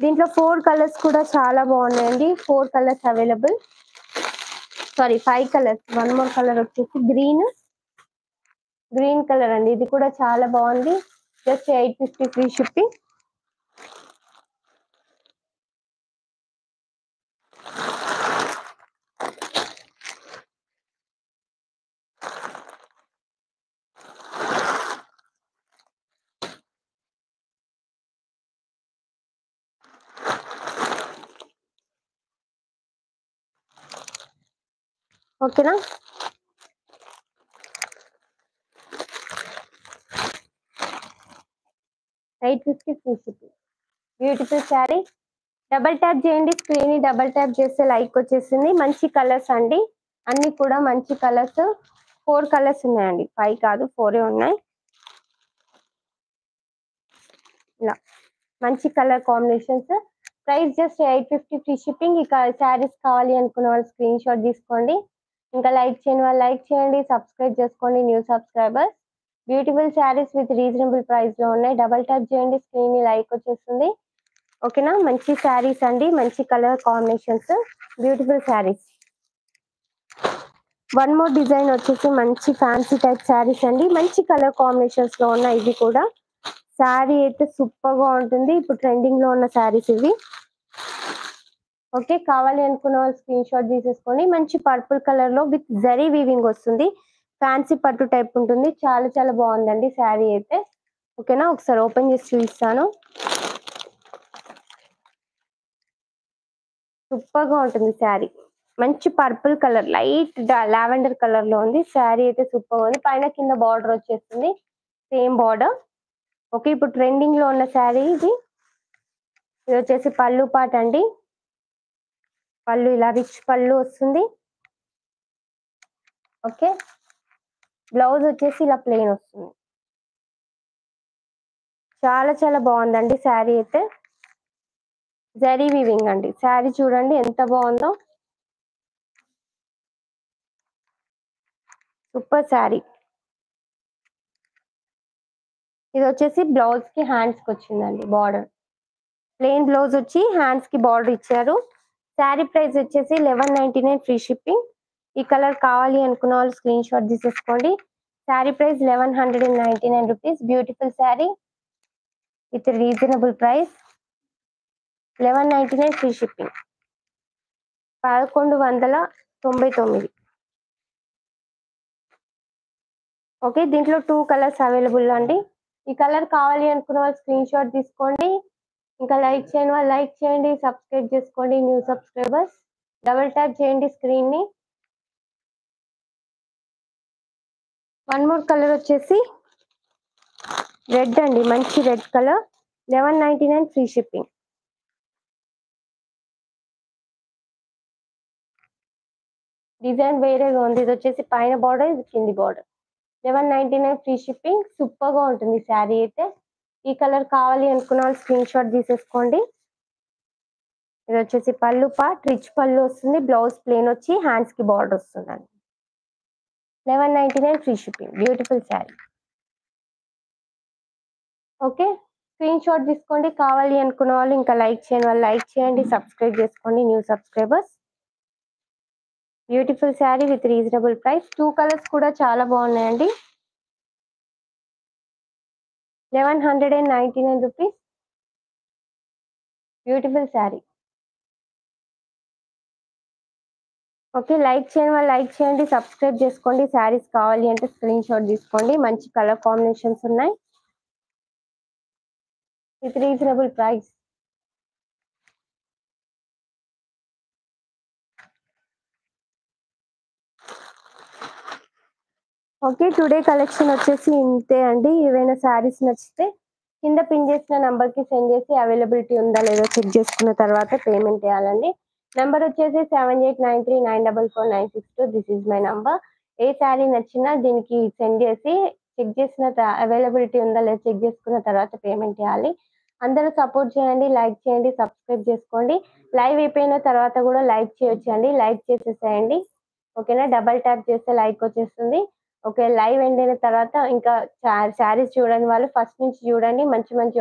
దీంట్లో 4 కలర్స్ కూడా చాలా బాగున్నాయండి. 4 colours available. Sorry 5 colours. One more colour వచ్చేసి గ్రీన్ కలర్ అండి. ఇది కూడా చాలా బాగుంది. Just 850 free shipping. ఓకేనా? 850 free shipping. Beautiful sari. Double tap చేయండి. స్క్రీన్ ని డబల్ ట్యాప్ చేస్తే లైక్ వచ్చేసింది. మంచి కలర్స్ అండి. అన్ని కూడా మంచి కలర్స్. 4 కలర్స్ ఉన్నాయండి. 5 కాదు 4 ఉన్నాయి. ఇలా మంచి colour combinations. Price just 850 free shipping. ఇక శారీస్ కావాలి అనుకున్న వాళ్ళు స్క్రీన్ షాట్ తీసుకోండి. ఇంకా లైక్ చేయని వాళ్ళు లైక్ చేయండి. సబ్స్క్రైబ్ చేసుకోండి new subscribers. Beautiful saris with reasonable price లో ఉన్నాయి. డబల్ ట్యాప్ చేయండి. స్క్రీన్ ని లైక్ వచ్చేస్తుంది. ఓకేనా? మంచి శారీస్ అండి. మంచి colour combinations. Beautiful saris. One more design వచ్చేసి మంచి ఫ్యాన్సీ టైప్ శారీస్ అండి. మంచి కలర్ కాంబినేషన్స్ లో ఉన్నాయి. ఇవి కూడా శారీ అయితే సూపర్ గా ఉంటుంది. ఇప్పుడు ట్రెండింగ్ లో ఉన్న శారీస్ ఇవి. ఓకే, కావాలి అనుకున్న వాళ్ళు స్క్రీన్ షాట్ తీసేసుకోండి. మంచి పర్పుల్ కలర్ లో విత్ జరీ వీవింగ్ వస్తుంది. ఫ్యాన్సీ పట్టు టైప్ ఉంటుంది. చాలా చాలా బాగుందండి శారీ అయితే. ఓకేనా? ఒకసారి ఓపెన్ చేసి చూపిస్తాను. సూపర్ గా ఉంటుంది శారీ. మంచి purple colour, light lavender colour లో ఉంది. శారీ అయితే సూపర్ ఉంది. పైన కింద బార్డర్ వచ్చేస్తుంది. Same border. ఓకే, ఇప్పుడు ట్రెండింగ్ లో ఉన్న శారీ ఇది. ఇది వచ్చేసి పళ్ళు పాట అండి. పళ్ళు ఇలా రిచ్ పళ్ళు వస్తుంది. ఓకే, బ్లౌజ్ వచ్చేసి ఇలా ప్లెయిన్ వస్తుంది. చాలా చాలా బాగుందండి శారీ అయితే. జరీ వీవింగ్ అండి. శారీ చూడండి ఎంత బాగుందో. సూపర్ శారీ. ఇది వచ్చేసి బ్లౌజ్ కి హ్యాండ్స్ కి వచ్చిందండి బార్డర్. ప్లెయిన్ బ్లౌజ్ వచ్చి హ్యాండ్స్ కి బార్డర్ ఇచ్చారు. శారీ ప్రైస్ వచ్చేసి 1199 ఫ్రీ షిప్పింగ్. ఈ కలర్ కావాలి అనుకున్న వాళ్ళు స్క్రీన్ షాట్ తీసేసుకోండి. Sari price 1199 rupees. Beautiful sari with reasonable price. 1199 free shipping. 1199. Okay, దీంట్లో 2 కలర్స్ అవైలబుల్ అండి. ఈ కలర్ కావాలి అనుకున్న వాళ్ళు స్క్రీన్ షాట్ తీసుకోండి. ఇంకా లైక్ చేయని వాళ్ళు లైక్ చేయండి. సబ్స్క్రైబ్ చేసుకోండి న్యూ సబ్స్క్రైబర్స్. డబుల్ ట్యాప్ చేయండి స్క్రీన్ ని. వన్ మోర్ కలర్ వచ్చేసి రెడ్ అండి. మంచి red colour. 1199 free shipping. Design వేరేగా ఉంది. ఇది వచ్చేసి పైన బార్డర్, ఇది కింది బార్డర్. 1199 free shipping. సూపర్ గా ఉంటుంది శారీ అయితే. ఈ కలర్ కావాలి అనుకున్న వాళ్ళు స్క్రీన్ షాట్ తీసేసుకోండి. ఇది వచ్చేసి పళ్ళు పార్ట్, రిచ్ పళ్ళు వస్తుంది. బ్లౌజ్ ప్లేన్ వచ్చి హ్యాండ్స్ కి బార్డర్ వస్తుందండి. 1199 free shipping. Beautiful sari. Okay, screen shot తీసుకోండి. కావాలి అనుకున్న వాళ్ళు ఇంకా లైక్ చేయని వాళ్ళు లైక్ చేయండి. సబ్స్క్రైబ్ చేసుకోండి new subscribers. Beautiful sari with reasonable price. 2 colours కూడా చాలా బాగున్నాయండి. 1199 rupees. Beautiful sari. Okay, like చేయని వాళ్ళు లైక్ చేయండి. సబ్స్క్రైబ్ చేసుకోండి. శారీస్ కావాలి అంటే స్క్రీన్ షాట్ తీసుకోండి. మంచి కలర్ కాంబినేషన్స్ ఉన్నాయి with reasonable price. Okay, today collection వచ్చేసి ఇంతే అండి. ఏవైనా శారీస్ నచ్చితే కింద పిన్ చేసిన నంబర్ కి సెండ్ చేసి అవైలబిలిటీ ఉందా లేదో చెక్ చేసుకున్న తర్వాత పేమెంట్ చేయాలండి. నెంబర్ వచ్చేసి 7893944962. This is my number. ఏ శారీ నచ్చినా దీనికి సెండ్ చేసి చెక్ చేసిన అవైలబిలిటీ ఉందా లేదో చెక్ చేసుకున్న తర్వాత పేమెంట్ చేయాలి. అందరూ సపోర్ట్ చేయండి. లైక్ చేయండి. సబ్స్క్రైబ్ చేసుకోండి. లైవ్ అయిపోయిన తర్వాత కూడా లైక్ చేయొచ్చండి. లైక్ చేసేసేయండి. ఓకేనా? డబల్ ట్యాప్ చేస్తే లైక్ వచ్చేస్తుంది. ఓకే, లైవ్ ఎండ్ అయిన తర్వాత ఇంకా శారీస్ చూడని వాళ్ళు ఫస్ట్ నుంచి చూడండి. మంచి మంచి